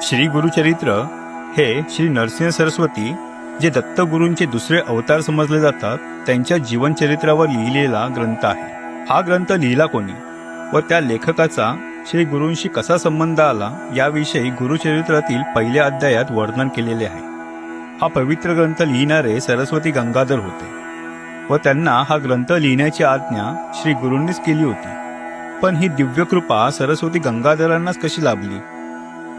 श्री गुरुचरित्र हे श्री नरसिंह सरस्वती जे दत्तगुरूंचे दुसरे अवतार समजले जातात त्यांच्या जीवनचरित्रावर लिहिलेला ग्रंथ आहे। हा ग्रंथ लिहिला कोणी व त्या लेखकाचा श्री गुरूंशी कसा संबंध आला याविषयी गुरुचरित्रातील पहिल्या अध्यायात वर्णन केलेले आहे। हा पवित्र ग्रंथ लिहिणारे सरस्वती गंगाधर होते व त्यांना हा ग्रंथ लिहिण्याची आज्ञा श्री गुरूंनीच केली होती। पण ही दिव्य कृपा सरस्वती गंगाधरांनाच कशी लाभली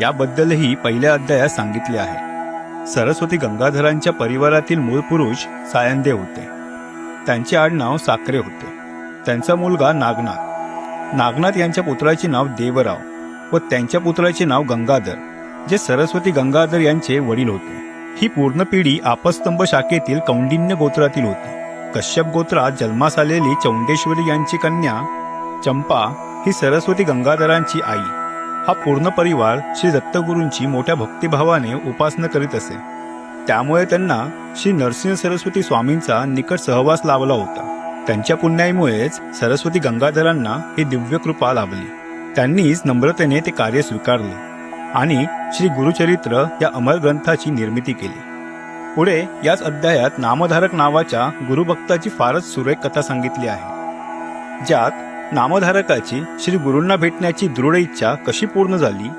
याबद्दलही पहिल्या अध्यायात सांगितले आहे। सरस्वती गंगाधरांच्या परिवारातील मूळ पुरुष सायंदे होते। त्यांचे आडनाव साखरे होते। त्यांचा मुलगा नागनाथ यांच्या पुत्राचे नाव देवराव व त्यांच्या पुत्राचे नाव गंगाधर जे सरस्वती गंगाधर यांचे वडील होते। ही पूर्ण पिढी आपस्तंभ शाखेतील कौंडिन्य गोत्रातील होती। कश्यप गोत्रात जन्मास आलेली चौंडेश्वरी यांची कन्या चंपा ही सरस्वती गंगाधरांची आई। हा पूर्ण परिवार श्री दत्तगुरूंची मोठ्या भक्तिभावाने उपासना करीत असे। त्यामुळे त्यांना श्री नरसिंह सरस्वती स्वामींचा निकट सहवास लाभला होता। त्यांच्या पुण्याईमुळेच सरस्वती गंगाधरांना ही दिव्य कृपा लाभली। त्यांनीच नम्रतेने ते कार्य स्वीकारले आणि श्री गुरुचरित्र या अमर ग्रंथाची निर्मिती केली। पुढे याच अध्यायात नामधारक नावाच्या गुरुभक्ताची फारच सुरेख कथा सांगितली आहे, ज्यात नामधारकाची श्री गुरूंना भेटण्याची दृढ इच्छा कशी पूर्ण झाली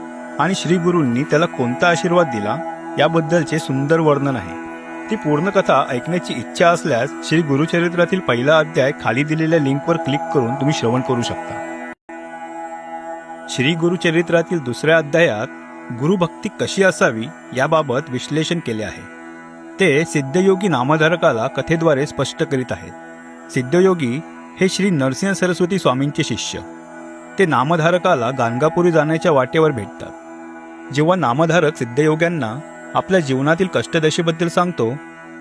आणि श्री गुरूंनी त्याला कोणता आशीर्वाद दिला याबद्दलचे सुंदर वर्णन आहे। ती पूर्ण कथा ऐकण्याची इच्छा असल्यास श्री गुरुचरित्रातील पहिला अध्याय खाली दिलेल्या लिंकवर क्लिक करून तुम्ही श्रवण करू शकता। श्री गुरुचरित्रातील दुसऱ्या अध्यायात गुरुभक्ती कशी असावी याबाबत विश्लेषण केले आहे। ते सिद्धयोगी नामधारकाला कथेद्वारे स्पष्ट करीत आहेत। सिद्धयोगी हे श्री नरसिंह सरस्वती स्वामींचे शिष्य। ते नामधारकाला गाणगापुरी जाण्याच्या वाटेवर भेटतात। जेव्हा नामधारक सिद्धयोग्यांना आपल्या जीवनातील कष्टदशेबद्दल सांगतो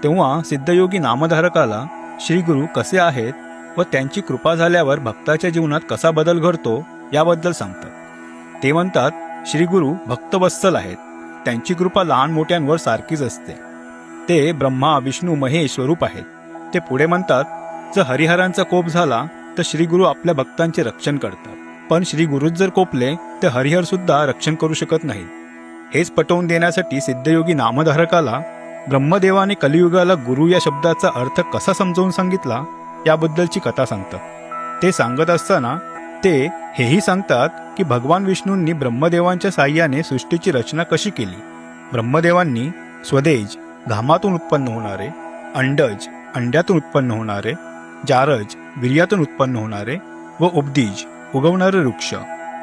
तेव्हा सिद्धयोगी नामधारकाला श्री गुरु कसे आहेत व त्यांची कृपा झाल्यावर भक्ताच्या जीवनात कसा बदल घडतो याबद्दल सांगतात। ते म्हणतात श्री गुरु भक्तवत्सल आहेत। त्यांची कृपा लहान मोठ्यांवर सारखीच असते। ते ब्रह्मा विष्णू महेश स्वरूप आहेत। ते पुढे म्हणतात जर हरिहरांचा कोप झाला तर श्री गुरु आपल्या भक्तांचे रक्षण करतात, पण श्री गुरुच जर कोपले तर हरिहर सुद्धा रक्षण करू शकत नाही। हेच पटवून देण्यासाठी सिद्धयोगी नामधारकाला ब्रह्मदेवाने कलियुगाला गुरु या शब्दाचा अर्थ कसा समजावून सांगितला याबद्दलची कथा सांगतात। ते सांगत असताना ते हेही सांगतात की भगवान विष्णूंनी ब्रह्मदेवांच्या साह्याने सृष्टीची रचना कशी केली। ब्रह्मदेवांनी स्वदेज घामातून उत्पन्न होणारे, अंडज अंड्यातून उत्पन्न होणारे, जारज वीर्यातून उत्पन्न होणारे व उपदीज उगवणारे वृक्ष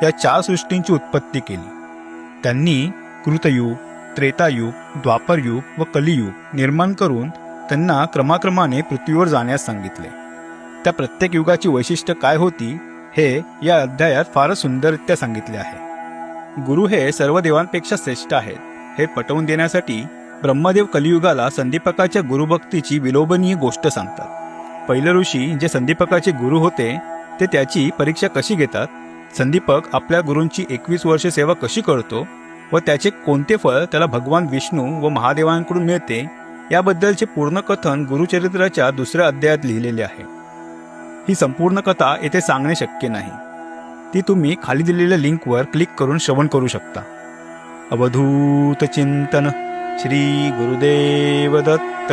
या 4 सृष्टींची उत्पत्ती केली। त्यांनी कृतयुग, त्रेतायुग, द्वापरयुग व कलियुग निर्माण करून त्यांना क्रमाक्रमाने पृथ्वीवर जाण्यास सांगितले। त्या प्रत्येक युगाची वैशिष्ट्य काय होती हे या अध्यायात फारच सुंदररित्या सांगितले आहे। गुरु हे सर्व देवांपेक्षा श्रेष्ठ आहेत हे पटवून देण्यासाठी ब्रह्मदेव कलियुगाला संदीपकाच्या गुरुभक्तीची विलोभनीय गोष्ट सांगतात। पहिले ऋषी जे संदीपकाचे गुरु होते ते त्याची परीक्षा कशी घेतात, संदीपक आपल्या गुरूंची 21 वर्ष सेवा कशी करतो व त्याचे कोणते फळ त्याला भगवान विष्णू व महादेवांकडून मिळते याबद्दलचे पूर्ण कथन गुरुचरित्राच्या दुसऱ्या अध्यायात लिहिलेले आहे। ही संपूर्ण कथा येथे सांगणे शक्य नाही। ती तुम्ही खाली दिलेल्या लिंकवर क्लिक करून श्रवण करू शकता। अवधूत चिंतन श्री गुरुदेव दत्त।